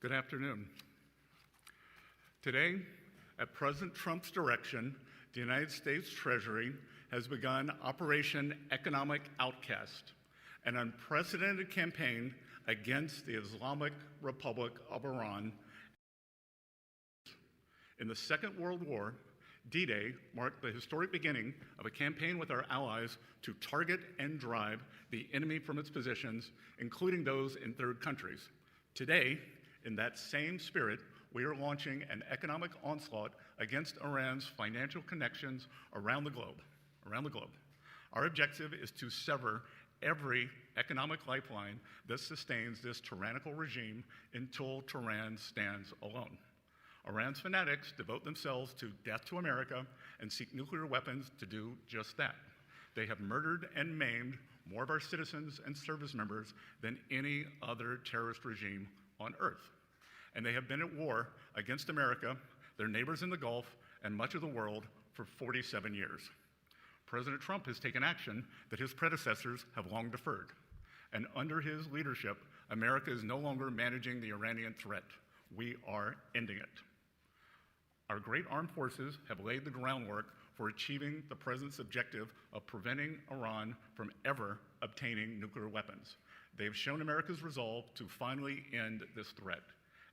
Good afternoon. Today, at President Trump's direction, the United States Treasury has begun Operation Economic Outcast, an unprecedented campaign against the Islamic Republic of Iran. In the Second World War, D-Day marked the historic beginning of a campaign with our allies to target and drive the enemy from its positions, including those in third countries. Today, in that same spirit, we are launching an economic onslaught against Iran's financial connections around the globe. Our objective is to sever every economic lifeline that sustains this tyrannical regime until Tehran stands alone. Iran's fanatics devote themselves to death to America and seek nuclear weapons to do just that. They have murdered and maimed more of our citizens and service members than any other terrorist regime on earth. And they have been at war against America, their neighbors in the Gulf, and much of the world for 47 years. President Trump has taken action that his predecessors have long deferred. And under his leadership, America is no longer managing the Iranian threat. We are ending it. Our great armed forces have laid the groundwork for achieving the president's objective of preventing Iran from ever obtaining nuclear weapons. They have shown America's resolve to finally end this threat.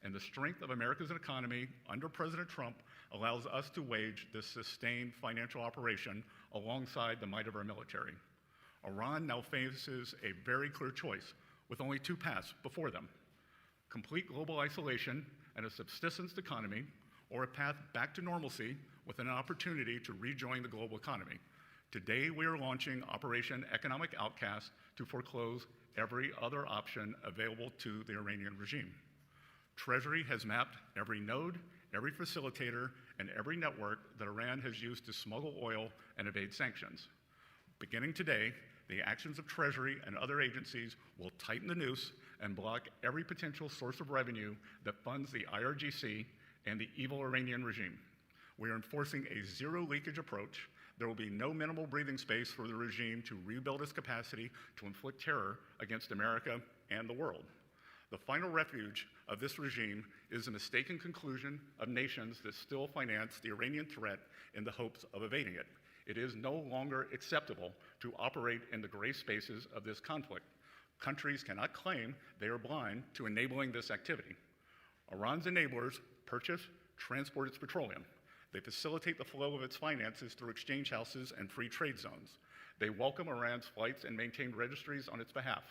And the strength of America's economy under President Trump allows us to wage this sustained financial operation alongside the might of our military. Iran now faces a very clear choice with only two paths before them: complete global isolation and a subsistence economy, or a path back to normalcy with an opportunity to rejoin the global economy. Today, we are launching Operation Economic Outcast to foreclose every other option available to the Iranian regime. Treasury has mapped every node, every facilitator, and every network that Iran has used to smuggle oil and evade sanctions. Beginning today, the actions of Treasury and other agencies will tighten the noose and block every potential source of revenue that funds the IRGC and the evil Iranian regime. We are enforcing a zero-leakage approach. There will be no minimal breathing space for the regime to rebuild its capacity to inflict terror against America and the world. The final refuge of this regime is the mistaken conclusion of nations that still finance the Iranian threat in the hopes of evading it. It is no longer acceptable to operate in the gray spaces of this conflict. Countries cannot claim they are blind to enabling this activity. Iran's enablers purchase, transport its petroleum. They facilitate the flow of its finances through exchange houses and free trade zones. They welcome Iran's flights and maintain registries on its behalf.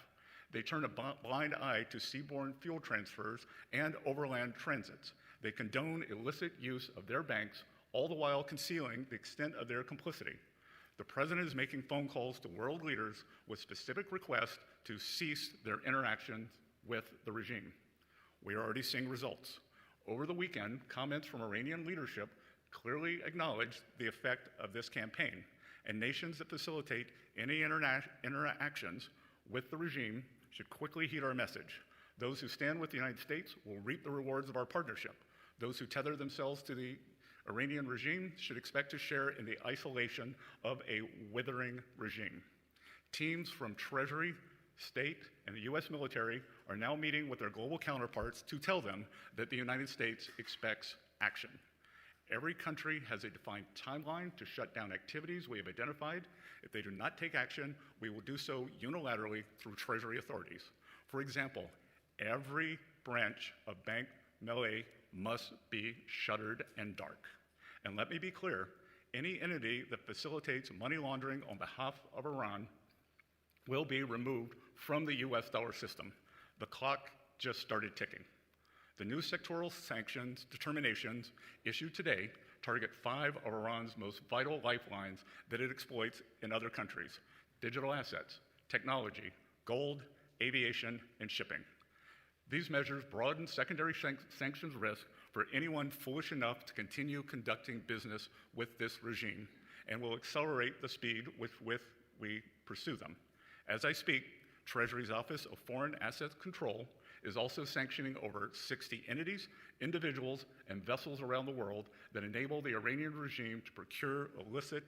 They turn a blind eye to seaborne fuel transfers and overland transits. They condone illicit use of their banks, all the while concealing the extent of their complicity. The president is making phone calls to world leaders with specific requests to cease their interactions with the regime. We are already seeing results. Over the weekend, comments from Iranian leadership clearly acknowledged the effect of this campaign, and nations that facilitate any interactions with the regime should quickly heed our message. Those who stand with the United States will reap the rewards of our partnership. Those who tether themselves to the Iranian regime should expect to share in the isolation of a withering regime. Teams from Treasury, State, and the U.S. military are now meeting with their global counterparts to tell them that the United States expects action. Every country has a defined timeline to shut down activities we have identified. If they do not take action, we will do so unilaterally through Treasury authorities. For example, every branch of Bank Melay must be shuttered and dark. And let me be clear, any entity that facilitates money laundering on behalf of Iran will be removed from the US dollar system. The clock just started ticking. The new sectoral sanctions determinations issued today target 5 of Iran's most vital lifelines that it exploits in other countries: digital assets, technology, gold, aviation, and shipping. These measures broaden secondary sanctions risk for anyone foolish enough to continue conducting business with this regime, and will accelerate the speed with which we pursue them. As I speak, Treasury's Office of Foreign Assets Control is also sanctioning over 60 entities, individuals, and vessels around the world that enable the Iranian regime to procure illicit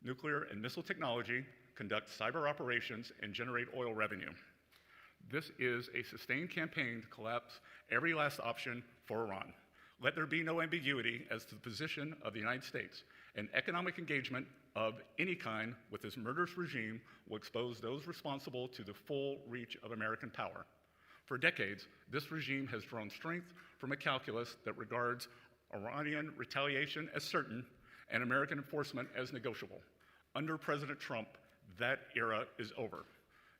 nuclear and missile technology, conduct cyber operations, and generate oil revenue. This is a sustained campaign to collapse every last option for Iran. Let there be no ambiguity as to the position of the United States. An economic engagement of any kind with this murderous regime will expose those responsible to the full reach of American power. For decades, this regime has drawn strength from a calculus that regards Iranian retaliation as certain and American enforcement as negotiable. Under President Trump, that era is over.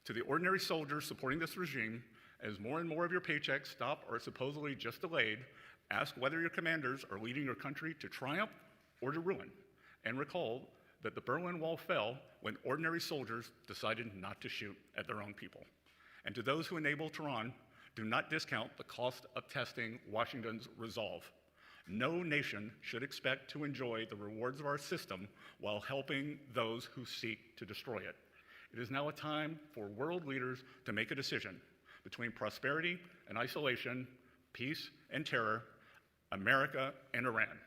To the ordinary soldiers supporting this regime, as more and more of your paychecks stop or are supposedly just delayed, ask whether your commanders are leading your country to triumph or to ruin. And recall that the Berlin Wall fell when ordinary soldiers decided not to shoot at their own people. And to those who enable Tehran, do not discount the cost of testing Washington's resolve. No nation should expect to enjoy the rewards of our system while helping those who seek to destroy it. It is now a time for world leaders to make a decision between prosperity and isolation, peace and terror, America and Iran.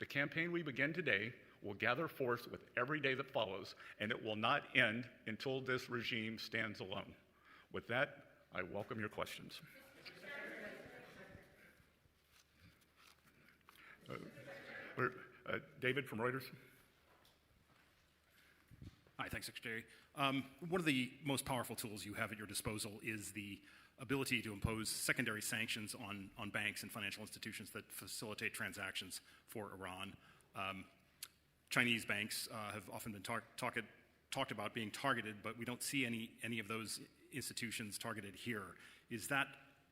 The campaign we begin today will gather force with every day that follows, and it will not end until this regime stands alone. With that, I welcome your questions. David from Reuters. Hi, thanks, Secretary. One of the most powerful tools you have at your disposal is the ability to impose secondary sanctions on banks and financial institutions that facilitate transactions for Iran. Chinese banks have often been talked about being targeted, but we don't see any of those institutions targeted here. Is that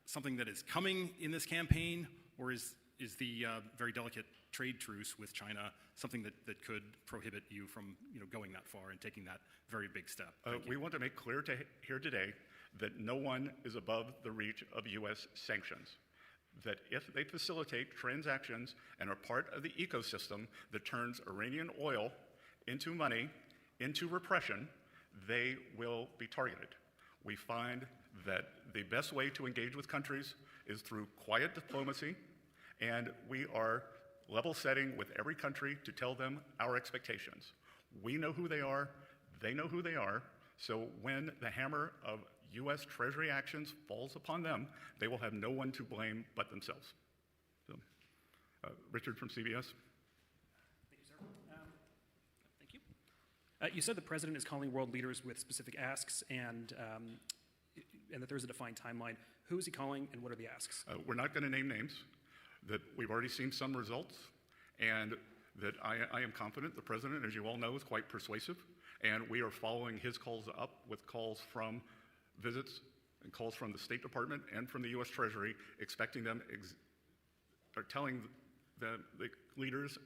something that is coming in this campaign, or is the very delicate trade truce with China something that could prohibit you from going that far and taking that very big step? We want to make clear here today that no one is above the reach of U.S. sanctions. That if they facilitate transactions and are part of the ecosystem that turns Iranian oil into money, into repression, they will be targeted. We find that the best way to engage with countries is through quiet diplomacy, and we are level setting with every country to tell them our expectations. We know who they are, they know who they are, so when the hammer of U.S. Treasury actions falls upon them, they will have no one to blame but themselves. So, Richard from CBS. Thank you, sir. Thank you. You said the president is calling world leaders with specific asks and that there's a defined timeline. Who is he calling and what are the asks? We're not going to name names. That we've already seen some results, and that I am confident the president, as you all know, is quite persuasive, and we are following his calls up with calls from visits and calls from the State Department and from the U.S. Treasury, expecting them, or telling the leaders,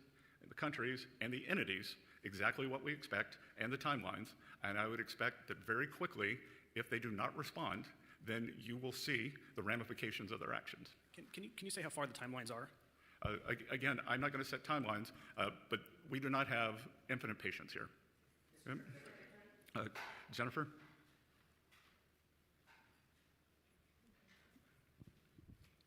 the countries, and the entities exactly what we expect and the timelines, and I would expect that very quickly, if they do not respond, then you will see the ramifications of their actions. Can you say how far the timelines are? Again, I'm not going to set timelines, but we do not have infinite patience here. Jennifer?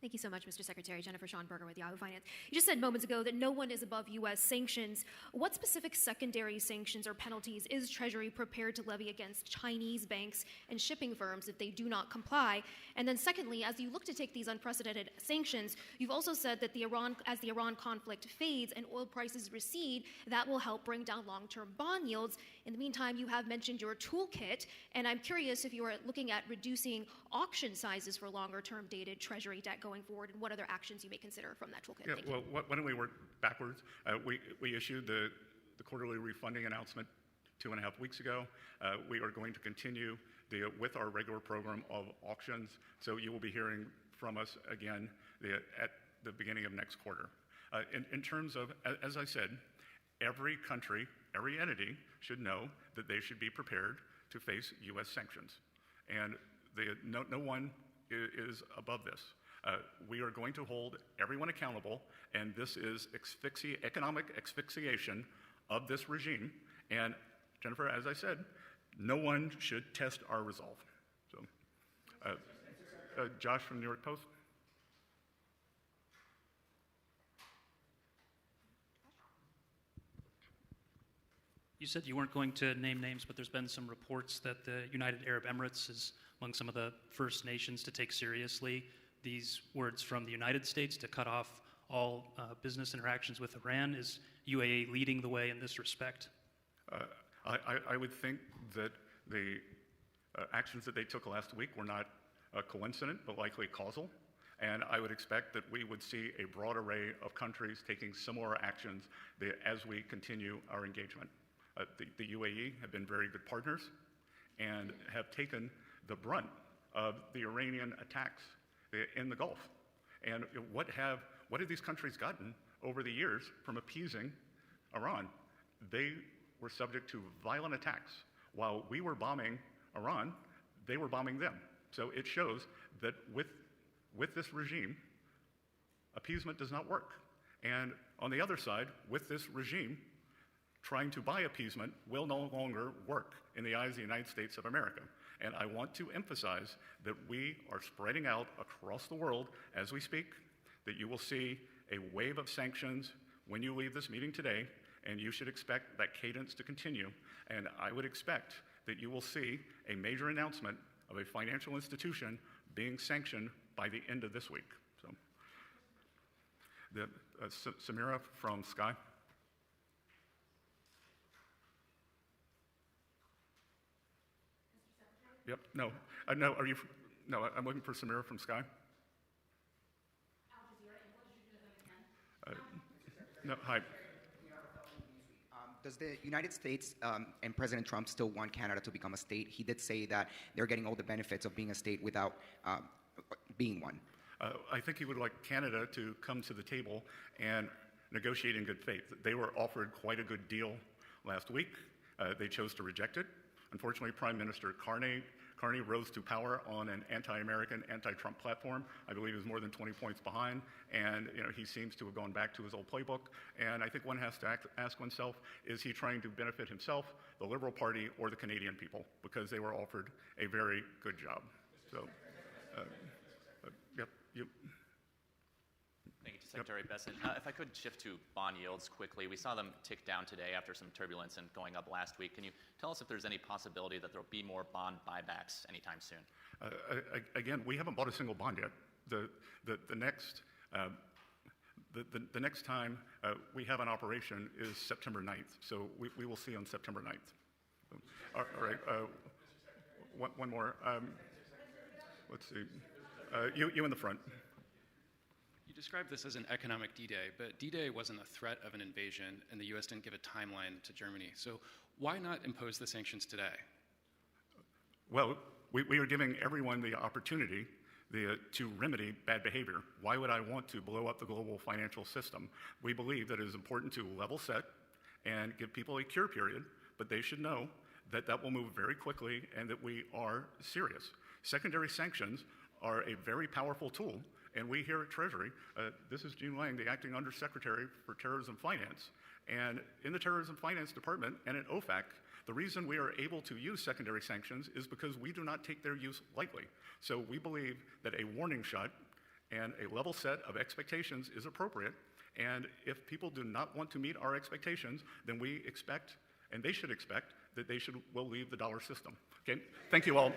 Thank you so much, Mr. Secretary. Jennifer Schonberger with Yahoo Finance. You just said moments ago that no one is above U.S. sanctions. What specific secondary sanctions or penalties is Treasury prepared to levy against Chinese banks and shipping firms if they do not comply? And then secondly, as you look to take these unprecedented sanctions, you've also said that as the Iran conflict fades and oil prices recede, that will help bring down long-term bond yields. In the meantime, you have mentioned your toolkit, and I'm curious if you are looking at reducing auction sizes for longer-term dated Treasury debt going forward, and what other actions you may consider from that toolkit. Yeah, well, why don't we work backwards? We issued the quarterly refunding announcement 2.5 weeks ago. We are going to continue with our regular program of auctions, so you will be hearing from us again at the beginning of next quarter. In terms of, as I said, every country, every entity should know that they should be prepared to face U.S. sanctions. And no one is above this. We are going to hold everyone accountable, and this is economic asphyxiation of this regime. And Jennifer, as I said, no one should test our resolve. So, Josh from New York Post. You said you weren't going to name names, but there's been some reports that the United Arab Emirates is among some of the first nations to take seriously these words from the United States to cut off all business interactions with Iran. Is UAE leading the way in this respect? I would think that the actions that they took last week were not coincident, but likely causal. And I would expect that we would see a broad array of countries taking similar actions as we continue our engagement. The UAE have been very good partners and have taken the brunt of the Iranian attacks in the Gulf. And what have these countries gotten over the years from appeasing Iran? They were subject to violent attacks. While we were bombing Iran, they were bombing them. So it shows that with this regime, appeasement does not work. And on the other side, with this regime, trying to buy appeasement will no longer work in the eyes of the United States of America. And I want to emphasize that we are spreading out across the world as we speak, that you will see a wave of sanctions when you leave this meeting today, and you should expect that cadence to continue. And I would expect that you will see a major announcement of a financial institution being sanctioned by the end of this week. So, Samira from Sky. Yep. No. No. Are you? No. I'm looking for Samira from Sky. No. Hi. Does the United States and President Trump still want Canada to become a state? He did say that they're getting all the benefits of being a state without being one. I think he would like Canada to come to the table and negotiate in good faith. They were offered quite a good deal last week. They chose to reject it. Unfortunately, Prime Minister Carney rose to power on an anti-American, anti-Trump platform. I believe he was more than 20 points behind, and he seems to have gone back to his old playbook. And I think one has to ask oneself, is he trying to benefit himself, the Liberal Party, or the Canadian people? Because they were offered a very good job. So, yep. Thank you, Secretary Bessent. If I could shift to bond yields quickly. We saw them tick down today after some turbulence and going up last week. Can you tell us if there's any possibility that there will be more bond buybacks anytime soon? Again, we haven't bought a single bond yet. The next time we have an operation is September 9th. So we will see on September 9th. All right. One more. Let's see. You in the front. You described this as an economic D-Day, but D-Day wasn't a threat of an invasion, and the U.S. didn't give a timeline to Germany. So why not impose the sanctions today? Well, we are giving everyone the opportunity to remedy bad behavior. Why would I want to blow up the global financial system? We believe that it is important to level set and give people a cure period, but they should know that that will move very quickly and that we are serious. Secondary sanctions are a very powerful tool. And we here at Treasury, this is Gene Lang, the Acting Undersecretary for Terrorism Finance. And in the Terrorism Finance Department and at OFAC, the reason we are able to use secondary sanctions is because we do not take their use lightly. So we believe that a warning shot and a level set of expectations is appropriate. And if people do not want to meet our expectations, then we expect, and they should expect, that will leave the dollar system. Okay? Thank you all.